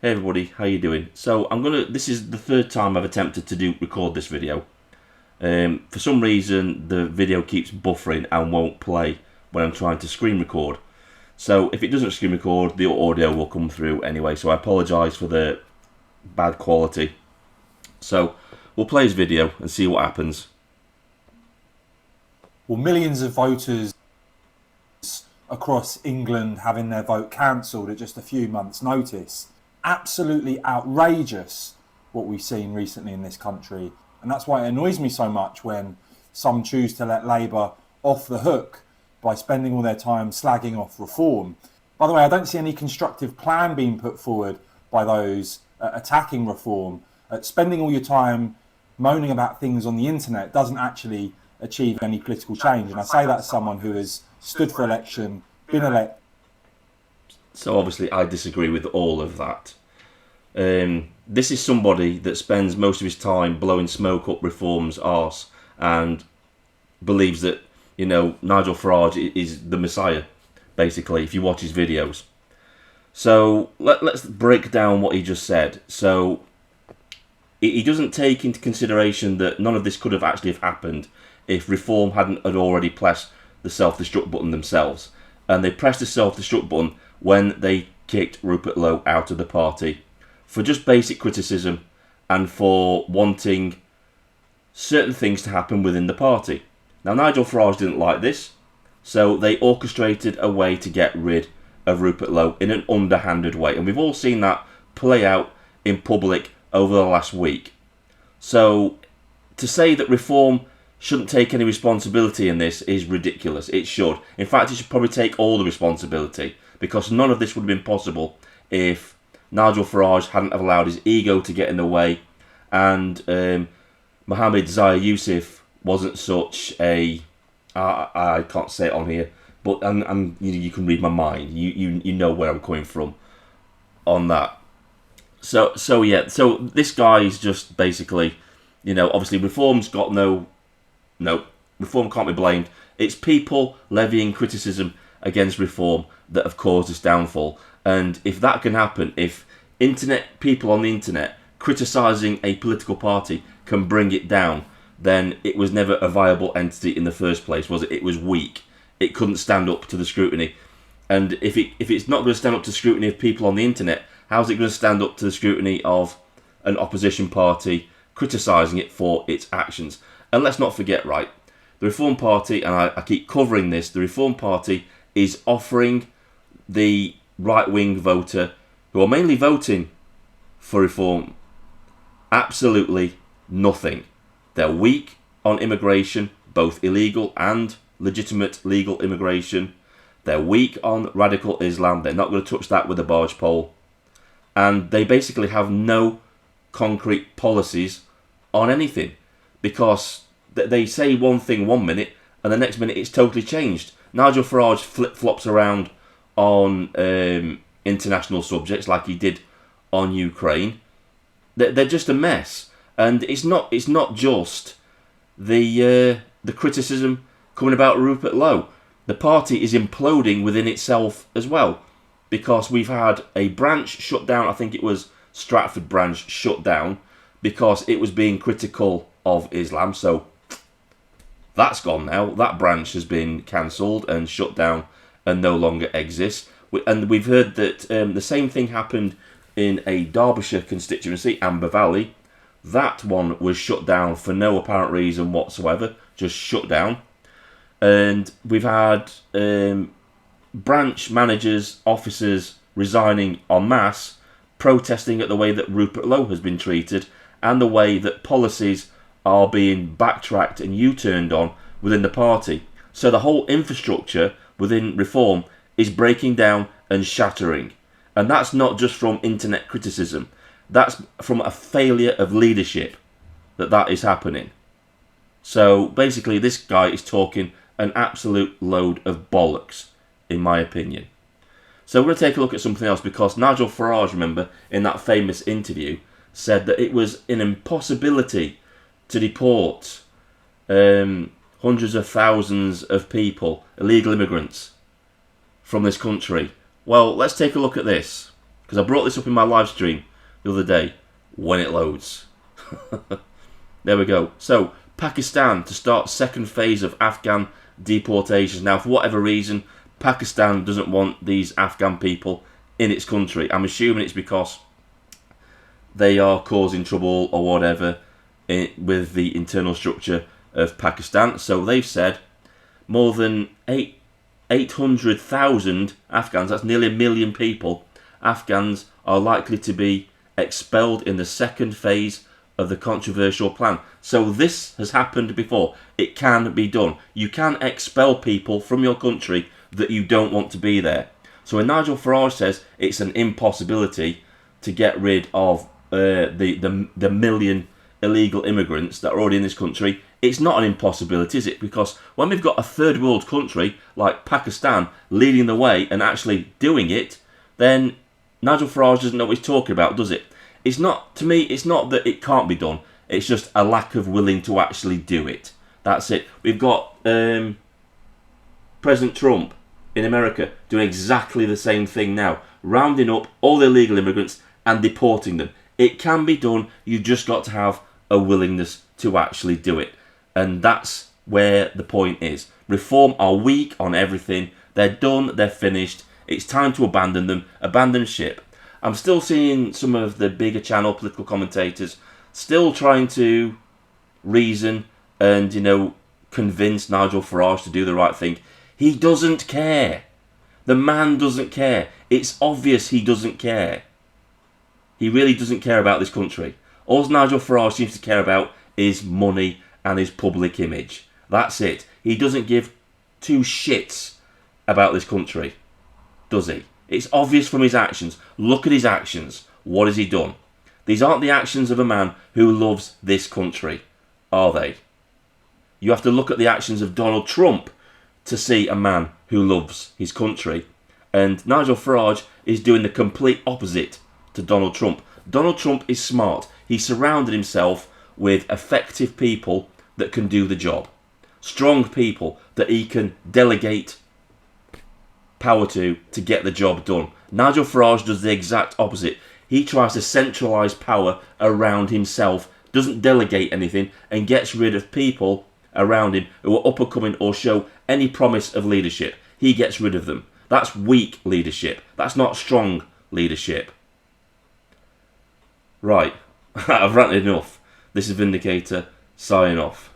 Hey everybody, how you doing? So this is the third time I've attempted to record this video. For some reason the video keeps buffering and won't play when I'm trying to screen record. So if it doesn't screen record, the audio will come through anyway, so I apologise for the bad quality. So we'll play his video and see what happens. Well, millions of voters across England having their vote cancelled at just a few months' notice. Absolutely outrageous what we've seen recently in this country. And that's why it annoys me so much when some choose to let Labour off the hook by spending all their time slagging off reform. By the way, I don't see any constructive plan being put forward by those attacking reform. Spending all your time moaning about things on the internet doesn't actually achieve any political change. And I say that as someone who has stood for election, been elected. So obviously I disagree with all of that. This is somebody that spends most of his time blowing smoke up reform's arse and believes that, you know, Nigel Farage is the Messiah, basically, if you watch his videos. So let's break down what he just said. So he doesn't take into consideration that none of this could have actually happened if reform had already pressed the self-destruct button themselves. And they pressed the self-destruct button when they kicked Rupert Lowe out of the party for just basic criticism and for wanting certain things to happen within the party. Now, Nigel Farage didn't like this, so they orchestrated a way to get rid of Rupert Lowe in an underhanded way. And we've all seen that play out in public over the last week. So to say that reform shouldn't take any responsibility in this is ridiculous. It should. In fact, it should probably take all the responsibility, because none of this would have been possible if Nigel Farage hadn't have allowed his ego to get in the way, and Mohammed Zahir Yusuf wasn't such a... I can't say it on here, but you can read my mind. You know where I'm coming from on that. So this guy is just basically, you know, obviously reform's got no, reform can't be blamed. It's people levying criticism against reform that have caused this downfall. And if that can happen, if people on the internet criticising a political party can bring it down, then it was never a viable entity in the first place, was it? It was weak. It couldn't stand up to the scrutiny. And if it's not going to stand up to the scrutiny of people on the internet, how's it going to stand up to the scrutiny of an opposition party criticising it for its actions? And let's not forget, right, the Reform Party, and I keep covering this, the Reform Party is offering the right-wing voter, who are mainly voting for reform, absolutely nothing. They're weak on immigration, both illegal and legitimate legal immigration. They're weak on radical Islam. They're not going to touch that with a barge pole. And they basically have no concrete policies on anything, because they say one thing one minute and the next minute it's totally changed. Nigel Farage flip-flops around on international subjects like he did on Ukraine. They're just a mess. And it's not just the criticism coming about Rupert Lowe. The party is imploding within itself as well, because we've had a branch shut down. I think it was Stratford branch shut down because it was being critical of Islam. So that's gone now. That branch has been cancelled and shut down and no longer exists. And we've heard that the same thing happened in a Derbyshire constituency, Amber Valley. That one was shut down for no apparent reason whatsoever, just shut down. And we've had branch managers, officers resigning en masse, protesting at the way that Rupert Lowe has been treated and the way that policies are being backtracked and U-turned on within the party. So the whole infrastructure within reform is breaking down and shattering. And that's not just from internet criticism. That's from a failure of leadership that is happening. So basically this guy is talking an absolute load of bollocks, in my opinion. So we're going to take a look at something else, because Nigel Farage, remember, in that famous interview, said that it was an impossibility to deport hundreds of thousands of people, illegal immigrants, from this country. Well, let's take a look at this. because I brought this up in my live stream the other day when it loads. There we go. So, Pakistan to start second phase of Afghan deportations. Now, for whatever reason, Pakistan doesn't want these Afghan people in its country. I'm assuming it's because they are causing trouble or whatever with the internal structure of Pakistan. So they've said more than 800,000 Afghans, that's nearly 1 million people, Afghans are likely to be expelled in the second phase of the controversial plan. So this has happened before. It can be done. You can expel people from your country that you don't want to be there. So when Nigel Farage says it's an impossibility to get rid of the million illegal immigrants that are already in this country, it's not an impossibility, is it? Because when we've got a third world country like Pakistan leading the way and actually doing it, then Nigel Farage doesn't know what he's talking about, does it? It's not, to me, it's not that it can't be done. It's just a lack of willing to actually do it. That's it. We've got President Trump in America doing exactly the same thing now, rounding up all the illegal immigrants and deporting them. It can be done. You just got to have a willingness to actually do it. And that's where the point is. Reform are weak on everything. They're done. They're finished. It's time to abandon them. Abandon ship. I'm still seeing some of the bigger channel political commentators still trying to reason and, convince Nigel Farage to do the right thing. He doesn't care. The man doesn't care. It's obvious he doesn't care. He really doesn't care about this country. All Nigel Farage seems to care about is money and his public image. That's it. He doesn't give two shits about this country, does he? It's obvious from his actions. Look at his actions. What has he done? These aren't the actions of a man who loves this country, are they? You have to look at the actions of Donald Trump to see a man who loves his country. And Nigel Farage is doing the complete opposite to Donald Trump. Donald Trump is smart. He surrounded himself with effective people that can do the job. Strong people that he can delegate power to get the job done. Nigel Farage does the exact opposite. He tries to centralise power around himself, doesn't delegate anything, and gets rid of people around him who are up and coming or show any promise of leadership. He gets rid of them. That's weak leadership. That's not strong leadership. Right, I've ranted enough. This is Vindicator, signing off.